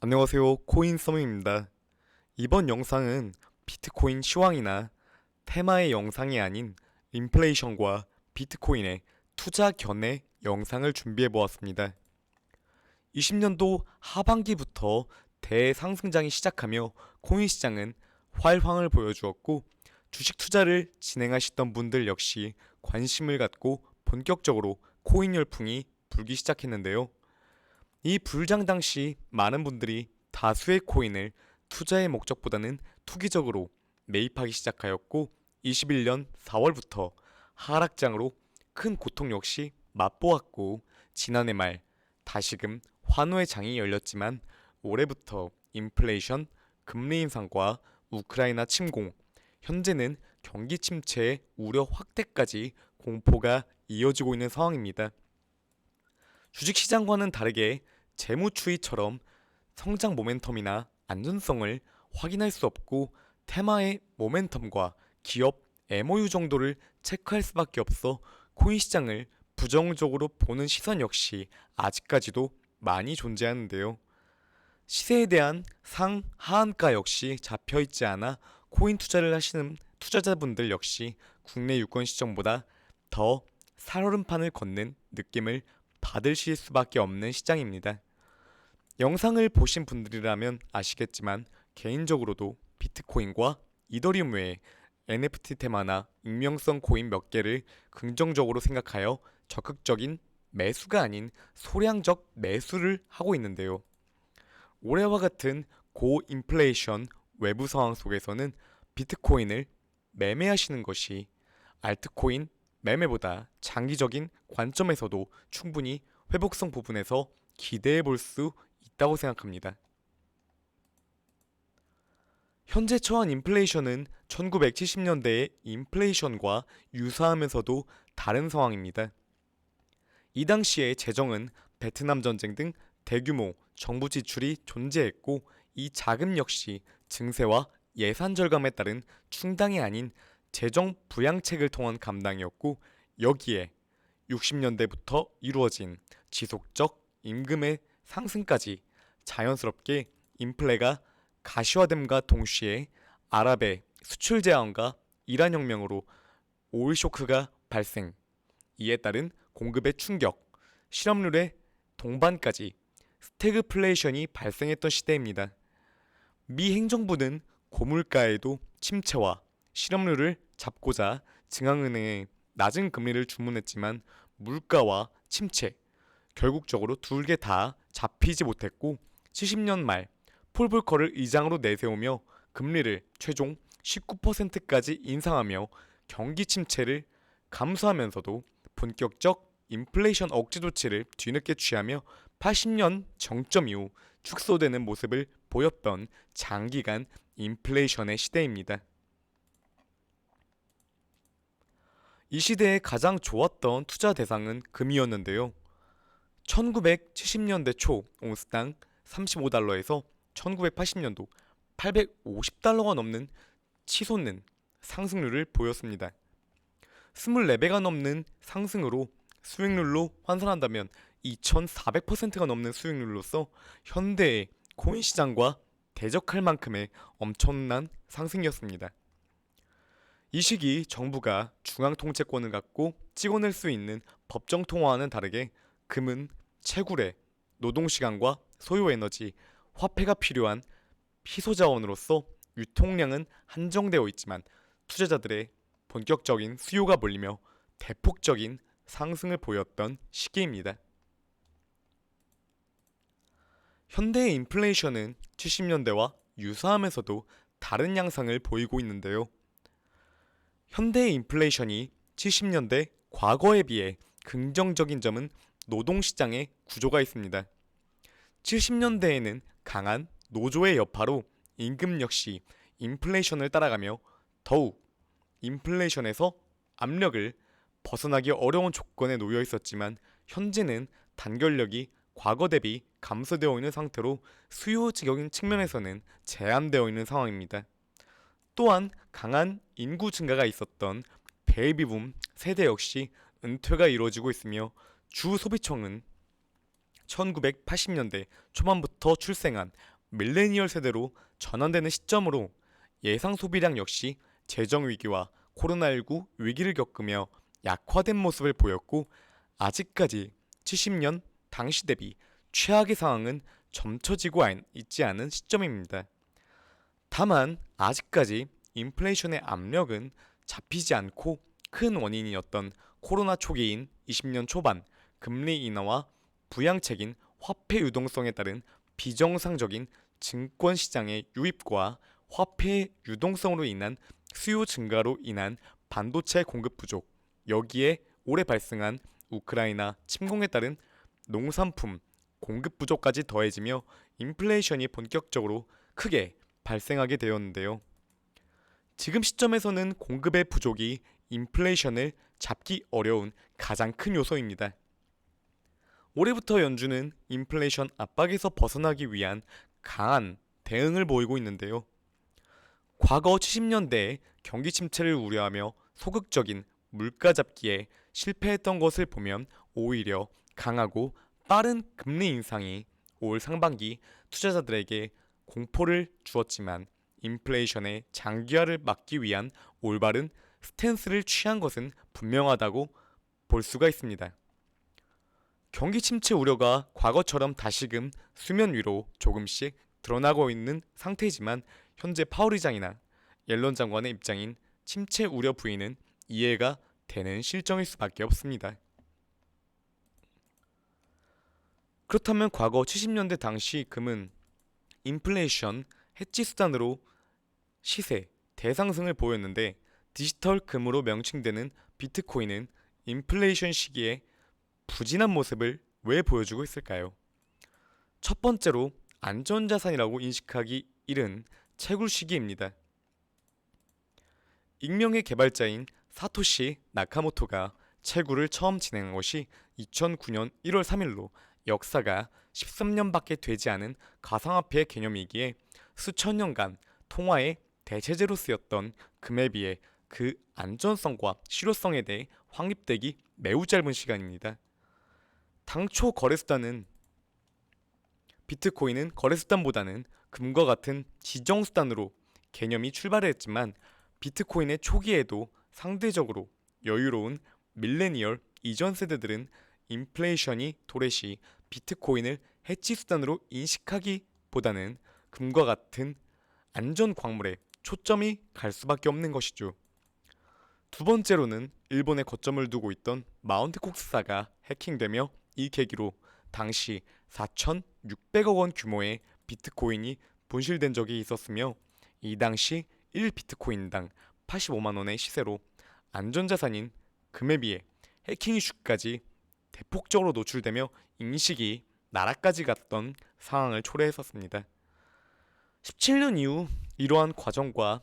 안녕하세요. 코인서명입니다. 이번 영상은 비트코인 시황이나 테마의 영상이 아닌 인플레이션과 비트코인의 투자 견해 영상을 준비해 보았습니다. 20년도 하반기부터 대상승장이 시작하며 코인 시장은 활황을 보여주었고, 주식 투자를 진행하시던 분들 역시 관심을 갖고 본격적으로 코인 열풍이 불기 시작했는데요. 이 불장 당시 많은 분들이 다수의 코인을 투자의 목적보다는 투기적으로 매입하기 시작하였고, 21년 4월부터 하락장으로 큰 고통 역시 맛보았고, 지난해 말 다시금 환호의 장이 열렸지만, 올해부터 인플레이션, 금리 인상과 우크라이나 침공, 현재는 경기 침체의 우려 확대까지 공포가 이어지고 있는 상황입니다. 주식시장과는 다르게 재무추이처럼 성장 모멘텀이나 안전성을 확인할 수 없고, 테마의 모멘텀과 기업 MOU 정도를 체크할 수밖에 없어 코인 시장을 부정적으로 보는 시선 역시 아직까지도 많이 존재하는데요. 시세에 대한 상하한가 역시 잡혀있지 않아 코인 투자를 하시는 투자자분들 역시 국내 유권 시점보다 더 살얼음판을 걷는 느낌을 받으실 수밖에 없는 시장입니다. 영상을 보신 분들이라면 아시겠지만, 개인적으로도 비트코인과 이더리움 외에 NFT 테마나 익명성 코인 몇 개를 긍정적으로 생각하여 적극적인 매수가 아닌 소량적 매수를 하고 있는데요. 올해와 같은 고인플레이션 외부 상황 속에서는 비트코인을 매매하시는 것이 알트코인 매매보다 장기적인 관점에서도 충분히 회복성 부분에서 기대해 볼 수 있다고 생각합니다. 현재 처한 인플레이션은 1970년대의 인플레이션과 유사하면서도 다른 상황입니다. 이 당시의 재정은 베트남 전쟁 등 대규모 정부 지출이 존재했고, 이 자금 역시 증세와 예산 절감에 따른 충당이 아닌 재정 부양책을 통한 감당이었고, 여기에 60년대부터 이루어진 지속적 임금의 상승까지 자연스럽게 인플레가 가시화됨과 동시에 아랍의 수출 제한과 이란 혁명으로 오일 쇼크가 발생, 이에 따른 공급의 충격, 실업률의 동반까지 스태그플레이션이 발생했던 시대입니다. 미 행정부는 고물가에도 침체와 실업률을 잡고자 중앙은행에 낮은 금리를 주문했지만, 물가와 침체, 결국적으로 둘 개 다 잡히지 못했고, 70년 말 폴 볼커를 의장으로 내세우며 금리를 최종 19%까지 인상하며 경기 침체를 감수하면서도 본격적 인플레이션 억제 조치를 뒤늦게 취하며 80년 정점 이후 축소되는 모습을 보였던 장기간 인플레이션의 시대입니다. 이 시대에 가장 좋았던 투자 대상은 금이었는데요. 1970년대 초 온스당 35달러에서 1980년도 850달러가 넘는 치솟는 상승률을 보였습니다. 24배가 넘는 상승으로 수익률로 환산한다면 2400%가 넘는 수익률로서 현대의 코인 시장과 대적할 만큼의 엄청난 상승이었습니다. 이 시기 정부가 중앙 통제권을 갖고 찍어낼 수 있는 법정 통화와는 다르게 금은 채굴의 노동시간과 소요에너지, 화폐가 필요한 희소자원으로서 유통량은 한정되어 있지만, 투자자들의 본격적인 수요가 몰리며 대폭적인 상승을 보였던 시기입니다. 현대의 인플레이션은 70년대와 유사하면서도 다른 양상을 보이고 있는데요. 현대의 인플레이션이 70년대 과거에 비해 긍정적인 점은 노동시장의 구조가 있습니다. 70년대에는 강한 노조의 여파로 임금 역시 인플레이션을 따라가며 더욱 인플레이션에서 압력을 벗어나기 어려운 조건에 놓여 있었지만, 현재는 단결력이 과거 대비 감소되어 있는 상태로 수요적인 측면에서는 제한되어 있는 상황입니다. 또한 강한 인구 증가가 있었던 베이비붐 세대 역시 은퇴가 이루어지고 있으며, 주 소비층은 1980년대 초반부터 출생한 밀레니얼 세대로 전환되는 시점으로 예상 소비량 역시 재정 위기와 코로나19 위기를 겪으며 약화된 모습을 보였고 아직까지 70년 당시 대비 최악의 상황은 점쳐지고 있지 않은 시점입니다. 다만 아직까지 인플레이션의 압력은 잡히지 않고 큰 원인이었던 코로나 초기인 20년 초반 금리 인하와 부양책인 화폐 유동성에 따른 비정상적인 증권 시장의 유입과 화폐 유동성으로 인한 수요 증가로 인한 반도체 공급 부족, 여기에 올해 발생한 우크라이나 침공에 따른 농산품 공급 부족까지 더해지며 인플레이션이 본격적으로 크게 발생하게 되었는데요. 지금 시점에서는 공급의 부족이 인플레이션을 잡기 어려운 가장 큰 요소입니다. 올해부터 연준은 인플레이션 압박에서 벗어나기 위한 강한 대응을 보이고 있는데요. 과거 70년대에 경기 침체를 우려하며 소극적인 물가 잡기에 실패했던 것을 보면 오히려 강하고 빠른 금리 인상이 올 상반기 투자자들에게 공포를 주었지만 인플레이션의 장기화를 막기 위한 올바른 스탠스를 취한 것은 분명하다고 볼 수가 있습니다. 경기 침체 우려가 과거처럼 다시금 수면 위로 조금씩 드러나고 있는 상태이지만 현재 파월 의장이나 옐런 장관의 입장인 침체 우려 부인은 이해가 되는 실정일 수밖에 없습니다. 그렇다면 과거 70년대 당시 금은 인플레이션 해지 수단으로 시세 대상승을 보였는데 디지털 금으로 명칭되는 비트코인은 인플레이션 시기에 부진한 모습을 왜 보여주고 있을까요? 첫 번째로 안전자산이라고 인식하기 이른 채굴 시기입니다. 익명의 개발자인 사토시 나카모토가 채굴을 처음 진행한 것이 2009년 1월 3일로 역사가 13년밖에 되지 않은 가상화폐 개념이기에 수천 년간 통화의 대체제로 쓰였던 금에 비해 그 안전성과 실효성에 대해 확립되기 매우 짧은 시간입니다. 당초 거래수단은 비트코인은 거래수단보다는 금과 같은 지정수단으로 개념이 출발했지만 비트코인의 초기에도 상대적으로 여유로운 밀레니얼 이전 세대들은 인플레이션이 도래시 비트코인을 해치 수단으로 인식하기보다는 금과 같은 안전 광물에 초점이 갈 수밖에 없는 것이죠. 두 번째로는 일본에 거점을 두고 있던 마운트 콕스사가 해킹되며 이 계기로 당시 4,600억 원 규모의 비트코인이 분실된 적이 있었으며 이 당시 1비트코인당 85만 원의 시세로 안전자산인 금에 비해 해킹 이슈까지 대폭적으로 노출되며 인식이 나락까지 갔던 상황을 초래했었습니다. 17년 이후 이러한 과정과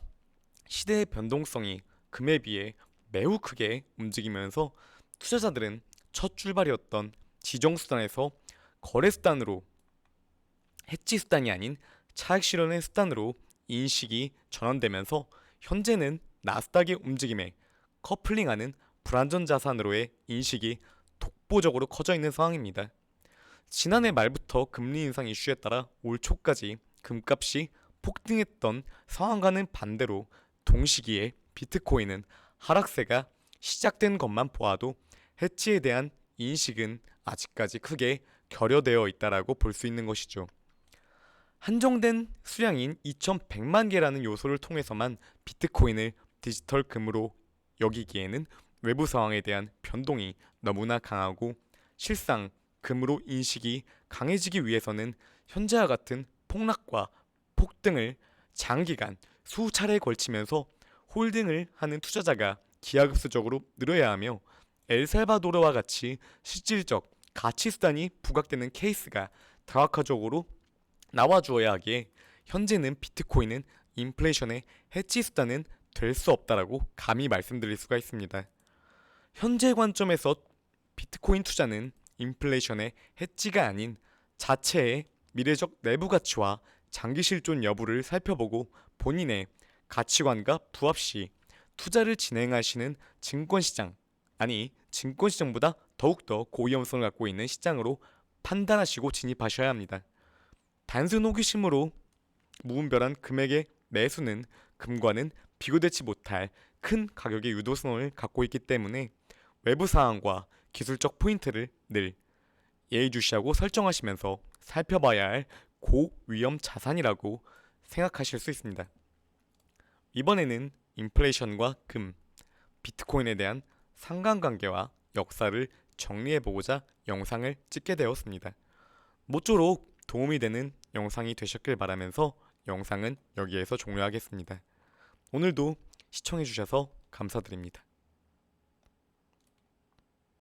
시대의 변동성이 금에 비해 매우 크게 움직이면서 투자자들은 첫 출발이었던 지정수단에서 거래수단으로 해지수단이 아닌 차익 실현의 수단으로 인식이 전환되면서 현재는 나스닥의 움직임에 커플링하는 불안전자산으로의 인식이 독보적으로 커져 있는 상황입니다. 지난해 말부터 금리 인상 이슈에 따라 올 초까지 금값이 폭등했던 상황과는 반대로 동시기에 비트코인은 하락세가 시작된 것만 보아도 해치에 대한 인식은 아직까지 크게 결여되어 있다라고 볼 수 있는 것이죠. 한정된 수량인 2100만 개라는 요소를 통해서만 비트코인을 디지털 금으로 여기기에는 외부 상황에 대한 변동이 너무나 강하고 실상 금으로 인식이 강해지기 위해서는 현재와 같은 폭락과 폭등을 장기간 수차례에 걸치면서 홀딩을 하는 투자자가 기하급수적으로 늘어야 하며 엘살바도르와 같이 실질적 가치수단이 부각되는 케이스가 다각화적으로 나와주어야 하기에 현재는 비트코인은 인플레이션의 해치 수단은 될 수 없다라고 감히 말씀드릴 수가 있습니다. 현재 관점에서 비트코인 투자는 인플레이션의 해치가 아닌 자체의 미래적 내부 가치와 장기 실존 여부를 살펴보고 본인의 가치관과 부합 시 투자를 진행하시는 증권시장, 아니 증권시장보다 더욱더 고위험성을 갖고 있는 시장으로 판단하시고 진입하셔야 합니다. 단순 호기심으로 무분별한 금액의 매수는 금과는 비교되지 못할 큰 가격의 유도성을 갖고 있기 때문에 외부 사항과 기술적 포인트를 늘 예의주시하고 설정하시면서 살펴봐야 할 고위험 자산이라고 생각하실 수 있습니다. 이번에는 인플레이션과 금, 비트코인에 대한 상관관계와 역사를 정리해보고자 영상을 찍게 되었습니다. 모쪼록 도움이 되는 영상이 되셨길 바라면서 영상은 여기에서 종료하겠습니다. 오늘도 시청해주셔서 감사드립니다.